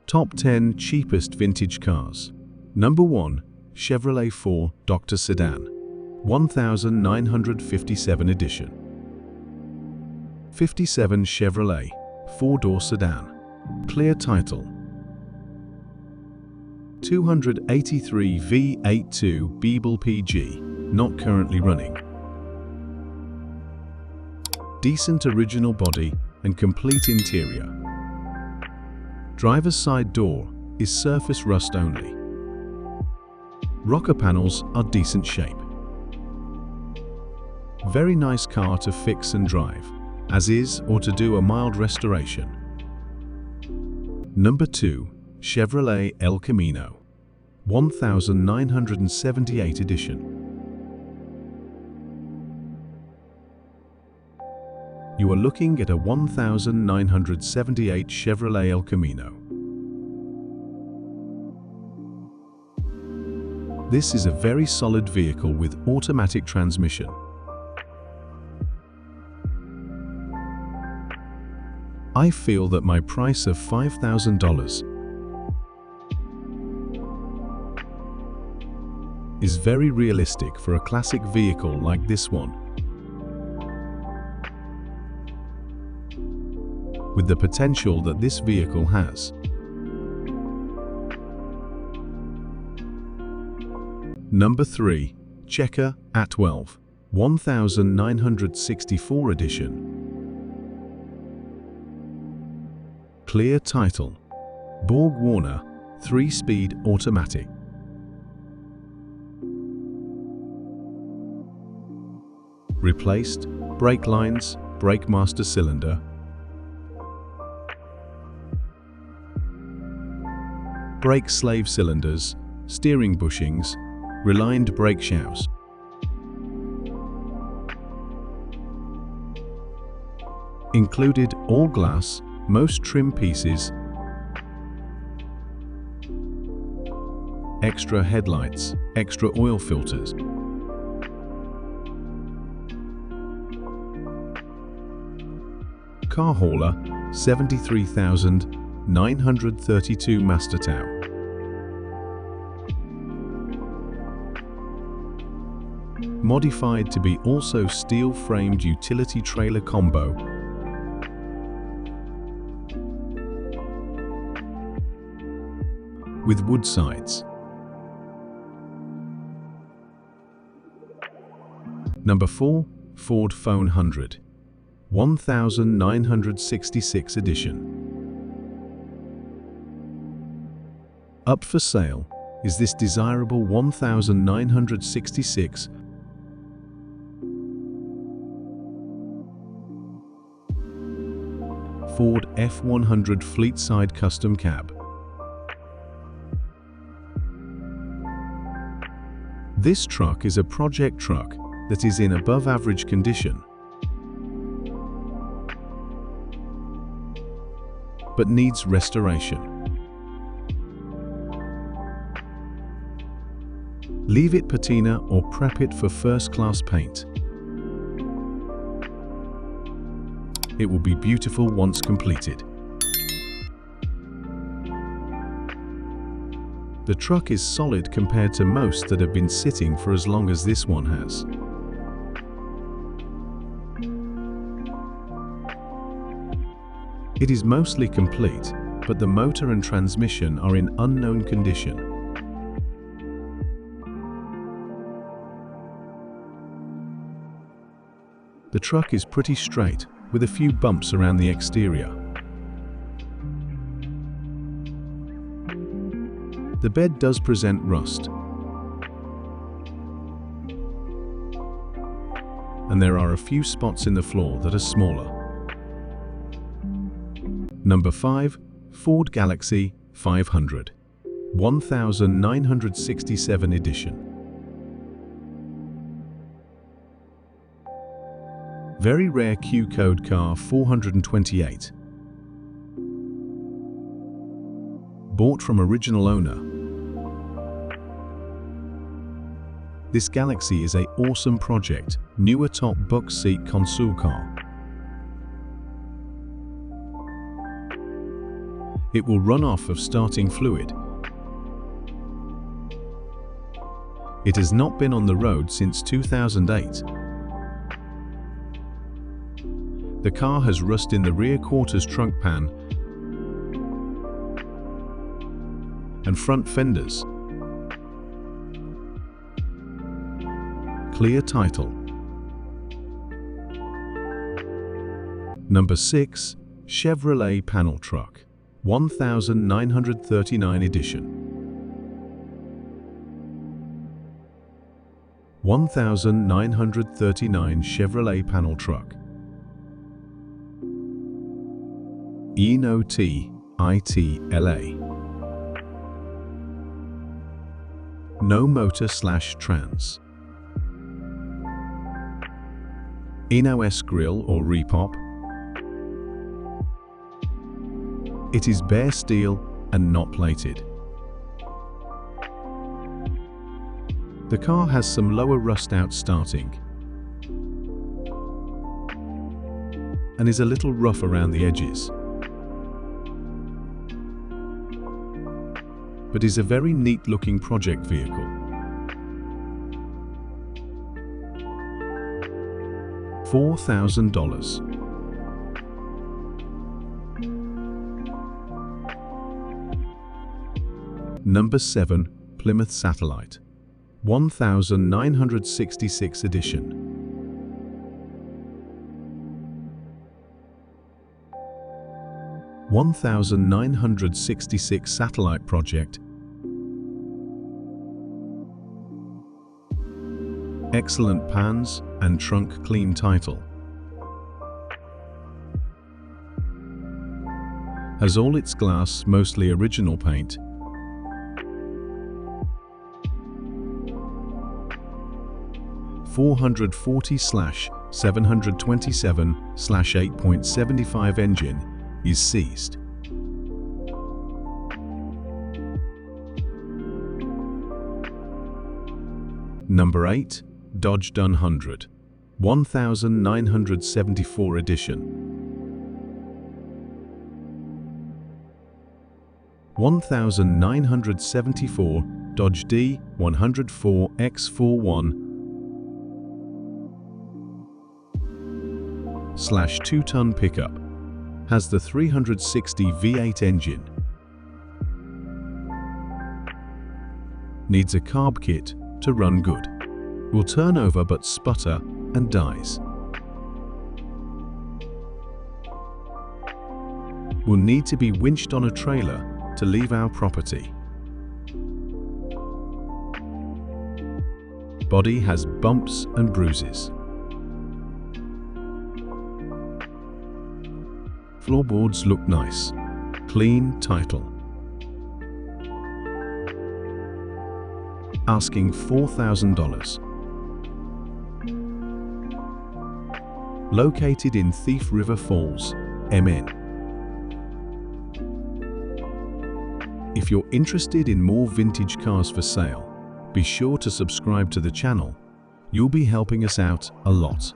Top 10 cheapest vintage cars. Number 1. Chevrolet 4 Doctor Sedan, 1957 edition. 57 Chevrolet 4-door sedan. Clear title. 283 V82 Beeble PG, not currently running. Decent original body and complete interior. Driver's side door is surface rust only. Rocker panels are decent shape. Very nice car to fix and drive, as is, or to do a mild restoration. Number 2. Chevrolet El Camino, 1978 edition. You are looking at a 1978 Chevrolet El Camino. This is a very solid vehicle with automatic transmission. I feel that my price of $5,000 is very realistic for a classic vehicle like this one, with the potential that this vehicle has. Number 3. Checker A12, 1964 edition. Clear title. Borg Warner 3-speed automatic. Replaced brake lines, brake master cylinder, brake slave cylinders, steering bushings, relined brake shafts. Included all glass, most trim pieces, extra headlights, extra oil filters. Car hauler 73,932 master tow. Modified to be also steel-framed utility trailer combo. With wood sides. Number 4. Ford Phone 100, 1966 edition. Up for sale is this desirable 1966 Ford F100 Fleetside Custom Cab. This truck is a project truck that is in above average condition, but needs restoration. Leave it patina or prep it for first-class paint. It will be beautiful once completed. The truck is solid compared to most that have been sitting for as long as this one has. It is mostly complete, but the motor and transmission are in unknown condition. The truck is pretty straight, with a few bumps around the exterior. The bed does present rust, and there are a few spots in the floor that are smaller. Number 5. Ford Galaxy 500, 1967 edition. Very rare Q-code car 428. Bought from original owner. This Galaxy is an awesome project, newer top box seat console car. It will run off of starting fluid. It has not been on the road since 2008. The car has rust in the rear quarters trunk pan and front fenders. Clear title. Number 6. Chevrolet Panel Truck 1939 edition. 1939 Chevrolet Panel Truck. ENOT-ITLA. No motor/trans. ENOS grille or repop. It is bare steel and not plated. The car has some lower rust out starting and is a little rough around the edges, but is a very neat looking project vehicle. $4,000. Number 7. Plymouth Satellite 1966 edition. 1966 Satellite project. Excellent pans and trunk clean title. Has all its glass mostly original paint. .440/727/8.75 engine is seized. Number 8. Dodge Dun 100 1974 edition. 1974 Dodge D104X41/2-ton pickup. Has the 360 V8 engine. Needs a carb kit to run good. Will turn over but sputter and dies. Will need to be winched on a trailer to leave our property. Body has bumps and bruises. Floorboards look nice. Clean title. Asking $4,000. Located in Thief River Falls, MN. If you're interested in more vintage cars for sale, be sure to subscribe to the channel. You'll be helping us out a lot.